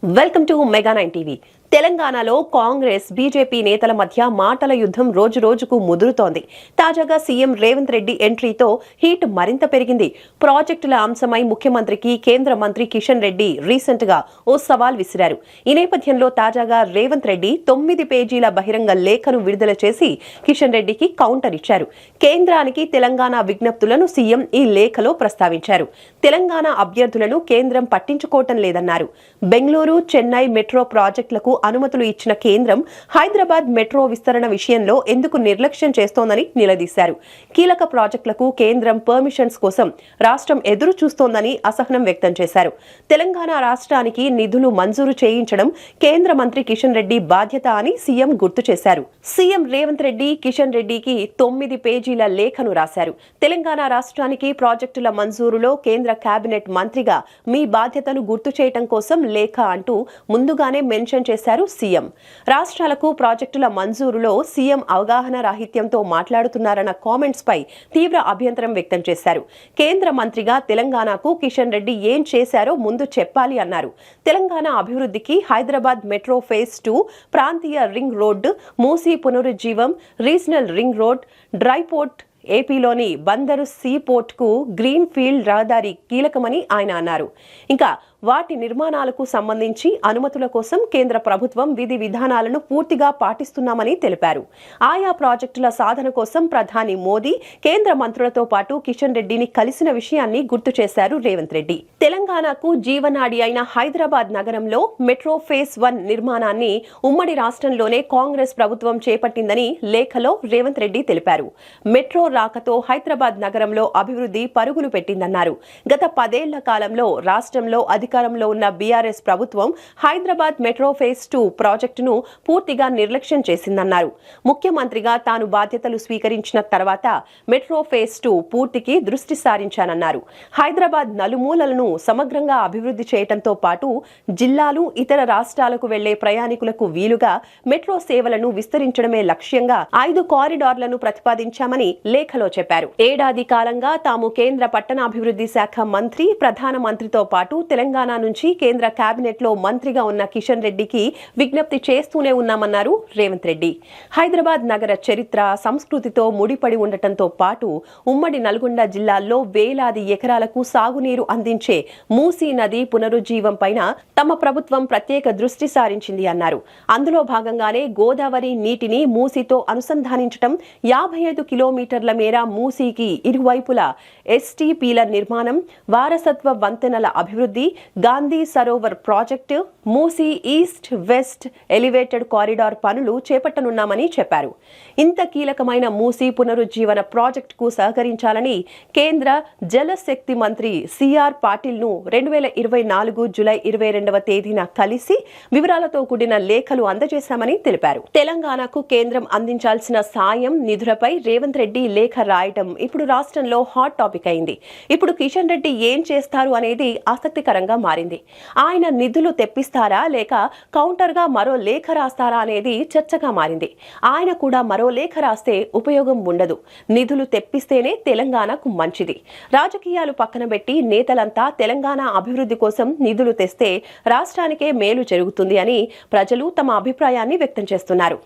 Welcome to mega 9 TV. తెలంగాణలో Congress BJP నేతల మధ్య మాటల యుద్ధం రోజు రోజుకు ముదురుతోంది. తాజాగా సీఎం రేవంత్ రెడ్డి ఎంట్రీతో హీట్ మరింత పెరిగింది. ప్రాజెక్టుల అంశమై ముఖ్యమంత్రికి కేంద్ర మంత్రి కిషన్ రెడ్డి రీసెంట్ గా ఓ సవాల్ విసిరారు. ఈ నేపథ్యంలో తాజాగా రేవంత్ రెడ్డి 9 పేజీల బహిరంగ లేఖను విడుదల చేసి కిషన్ రెడ్డికి కౌంటర్ ఇచ్చారు. కేంద్రానికి తెలంగాణ విజ్ఞప్తులను సీఎం ఈ లేఖలో ప్రస్తావించారు. తెలంగాణ అభ్యర్థులను కేంద్రం పట్టించుకోవటం లేదన్నారు. బెంగళూరు, చెన్నై మెట్రో ప్రాజెక్టులకు అనుమతులు ఇచ్చిన కేంద్రం హైదరాబాద్ మెట్రో విస్తరణ విషయంలో ఎందుకు నిర్లక్ష్యం చేస్తోందని నిలదీశారు. కీలక ప్రాజెక్టులకు కేంద్రం పర్మిషన్స్ కోసం రాష్ట్రం ఎదురు చూస్తోందని అసహనం వ్యక్తం చేశారు. తెలంగాణ రాష్ట్రానికి నిధులు మంజూరు చేయించడం కేంద్ర మంత్రి కిషన్ రెడ్డి బాధ్యత అని సీఎం గుర్తు చేశారు. సీఎం రేవంత్ రెడ్డి కిషన్ రెడ్డికి 9 పేజీల లేఖను రాశారు. తెలంగాణ రాష్ట్రానికి ప్రాజెక్టుల మంజూరులో కేంద్ర కేబినెట్ మంత్రిగా మీ బాధ్యతను గుర్తు చేయడం కోసం లేఖ అంటూ ముందుగానే మెన్షన్ చేశారు సీఎం. రాష్ట్రాలకు ప్రాజెక్టుల మంజూరులో సీఎం అవగాహన రాహిత్యంతో మాట్లాడుతున్నారన్న కామెంట్స్ పై తీవ్ర అభ్యంతరం వ్యక్తం చేశారు. కేంద్ర మంత్రిగా తెలంగాణకు కిషన్ రెడ్డి ఏం చేశారో ముందు చెప్పాలి అన్నారు. తెలంగాణ అభివృద్ధికి హైదరాబాద్ మెట్రో ఫేజ్ 2, ప్రాంతీయ రింగ్ రోడ్డు, మూసీ పునరుజ్జీవం, regional ring road, dry port, ఏపీలోని బందరు సీ పోర్ట్ కు గ్రీన్ ఫీల్డ్ రహదారి కీలకమని ఆయన అన్నారు. ఇంకా వాటి నిర్మాణాలకు సంబంధించి అనుమతుల కోసం కేంద్ర ప్రభుత్వం విధి విధానాలను పూర్తిగా పాటిస్తున్నామని తెలిపారు. ఆయా ప్రాజెక్టుల సాధన కోసం ప్రధాని మోదీ కేంద్ర మంత్రులతో పాటు కిషన్ రెడ్డిని కలిసిన విషయాన్ని గుర్తు చేశారు రేవంత్ రెడ్డి. తెలంగాణకు జీవనాడి అయిన హైదరాబాద్ నగరంలో మెట్రో ఫేజ్ 1 నిర్మాణాన్ని ఉమ్మడి రాష్ట్రంలోనే కాంగ్రెస్ ప్రభుత్వం చేపట్టిందని లేఖలో రేవంత్ రెడ్డి తెలిపారు. మెట్రో రాకతో హైదరాబాద్ నగరంలో అభివృద్ధి పరుగులు పెట్టిందన్నారు. గత 10 ఏళ్ల కాలంలో రాష్ట్రంలో అధికారంలో ఉన్న బీఆర్ఎస్ ప్రభుత్వం హైదరాబాద్ మెట్రో ఫేజ్ 2 ప్రాజెక్టును పూర్తిగా నిర్లక్ష్యం చేసిందన్నారు. ముఖ్యమంత్రిగా తాను బాధ్యతలు స్వీకరించిన తర్వాత మెట్రో ఫేజ్ 2 పూర్తికి దృష్టి సారించానన్నారు. హైదరాబాద్ నలుమూలలను సమగ్రంగా అభివృద్ధి చేయడంతో పాటు జిల్లాలు, ఇతర రాష్ట్రాలకు వెళ్లే ప్రయాణికులకు వీలుగా మెట్రో సేవలను విస్తరించడమే లక్ష్యంగా 5 కారిడార్లను ప్రతిపాదించామని లేఖలో చెప్పారు. ఏడాది కాలంగా తాము కేంద్ర పట్టణాభివృద్ధి శాఖ మంత్రి, ప్రధాన మంత్రితో పాటు తెలంగాణ నుంచి కేంద్ర కేబినెట్ లో మంత్రిగా ఉన్న కిషన్ రెడ్డికి విజ్ఞప్తి చేస్తూనే ఉన్నామన్నారు రేవంత్ రెడ్డి. హైదరాబాద్ నగర చరిత్ర, సంస్కృతితో ముడిపడి ఉండటంతో పాటు ఉమ్మడి నల్గొండ జిల్లాల్లో వేలాది ఎకరాలకు సాగునీరు అందించే మూసీ నది పునరుజ్జీవం పైన తమ ప్రభుత్వం ప్రత్యేక దృష్టి సారించింది అన్నారు. అందులో భాగంగానే గోదావరి నీటిని మూసీతో అనుసంధానించడం, 55 కిలోమీటర్ల మేర మూసీకి ఇరువైపులా ఎస్టీపీల నిర్మాణం, వారసత్వ వంతెనల అభివృద్ధి, Gandhi Sarovar project, Musi east west elevated corridor పనులు చేపట్టనున్నామని చెప్పారు. ఇంత కీలకమైన మూసీ పునరుజ్జీవన ప్రాజెక్టుకు సహకరించాలని కేంద్ర జలశక్తి మంత్రి సిఆర్ పాటిల్ ను 2024 జూలై 22వ తేదీన కలిసి వివరాలతో కూడిన లేఖలు అందజేశామని తెలిపారు. తెలంగాణకు కేంద్రం అందించాల్సిన సాయం, నిధులపై రేవంత్ రెడ్డి లేఖ రాయటం ఇప్పుడు రాష్ట్రంలో హాట్ టాపిక్ అయింది. ఇప్పుడు కిషన్ రెడ్డి ఏం చేస్తారు అనేది ఆసక్తికరంగా మారింది. ఆయన నిధులు తెప్పిస్తారా లేక కౌంటర్ గా మరో లేఖ రాస్తారా అనేది చర్చగా మారింది. ఆయన కూడా మరో లేఖ రాస్తే ఉపయోగం ఉండదు. నిధులు తెప్పిస్తేనే తెలంగాణకు మంచిది. రాజకీయాలు పక్కన పెట్టి నేతలంతా తెలంగాణ అభివృద్ధి కోసం నిధులు తెస్తే రాష్ట్రానికే మేలు జరుగుతుంది అని ప్రజలు తమ అభిప్రాయాన్ని వ్యక్తం చేస్తున్నారు.